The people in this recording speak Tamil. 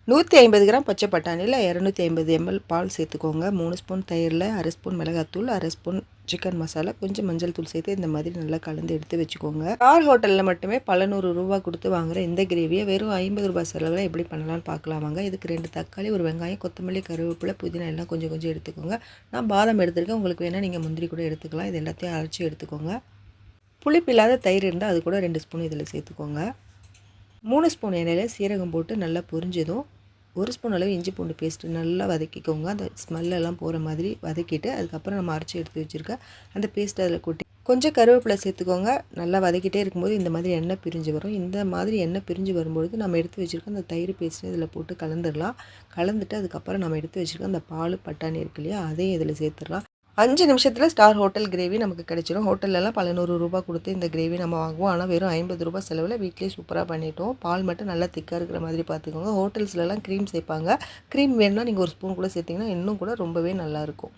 150 கிராம் பச்சை பட்டாணியில் 250 ml பால் சேர்த்துக்கோங்க. 3 ஸ்பூன் தயிரில் 1/2 ஸ்பூன் மிளகாத்தூள், 1/2 ஸ்பூன் சிக்கன் மசாலா, கொஞ்சம் மஞ்சள் தூள் சேர்த்து இந்த மாதிரி நல்லா கலந்து எடுத்து வச்சுக்கோங்க. ஸ்டார் ஹோட்டலில் மட்டுமே பல ₹100 கொடுத்து வாங்குகிற இந்த கிரேவியை வெறும் ₹50 செலவில் எப்படி பண்ணலாம்னு பார்க்கலாம் வாங்க. இதுக்கு 2 தக்காளி, ஒரு வெங்காயம், கொத்தமல்லி, கருவேப்பிலை, புதினா எல்லாம் கொஞ்சம் கொஞ்சம் எடுத்துக்கோங்க. நான் பாதாம் எடுத்துருக்கேன், உங்களுக்கு வேணால் நீங்கள் முந்திரி கூட எடுத்துக்கலாம். இது எல்லாத்தையும் அரைச்சி எடுத்துக்கோங்க. புளிப்பு இல்லாத தயிர் இருந்தால் அது கூட 2 ஸ்பூன் இதில் சேர்த்துக்கோங்க. 3 ஸ்பூன் எண்ணெயில் சீரகம் போட்டு நல்லா பொரிஞ்சதும் 1 ஸ்பூன் அளவு இஞ்சி பூண்டு பேஸ்ட்டு நல்லா வதக்கிக்கோங்க. அந்த ஸ்மெல்லெல்லாம் போகிற மாதிரி வதக்கிட்டு அதுக்கப்புறம் நம்ம அரைச்சி எடுத்து வச்சுருக்க அந்த பேஸ்ட் அதில் கொட்டி கொஞ்சம் கருவேப்பிலை சேர்த்துக்கோங்க. நல்லா வதக்கிட்டே இருக்கும்போது இந்த மாதிரி எண்ணெய் பிரிஞ்சு வரும். இந்த மாதிரி எண்ணெய் பிரிஞ்சு வரும்பொழுது நம்ம எடுத்து வச்சுருக்க அந்த தயிர் பேஸ்ட்டு இதில் போட்டு கலந்துடலாம். கலந்துட்டு அதுக்கப்புறம் நம்ம எடுத்து வச்சுருக்க அந்த பால் பட்டாணி இருக்கு இல்லையா, அதையும் இதில் சேர்த்துடலாம். 5 நிமிஷத்தில் ஸ்டார் ஹோட்டல் கிரேவி நமக்கு கிடைச்சிடும். ஹோட்டல்லலாம் பல ₹100 கொடுத்து இந்த கிரேவி நம்ம வாங்குவோம். ஆனால் வெறும் ₹50 செலவில் வீட்டிலேயே சூப்பராக பண்ணிட்டோம். பால் மட்டும் நல்லா திக்காக இருக்கிற மாதிரி பார்த்துக்கோங்க. ஹோட்டல்ஸ்லலாம் க்ரீம் சேர்ப்பாங்க. க்ரீம் வேணும்னா நீங்கள் 1 ஸ்பூன் கூட சேர்த்திங்கன்னா இன்னும் கூட ரொம்பவே நல்லாயிருக்கும்.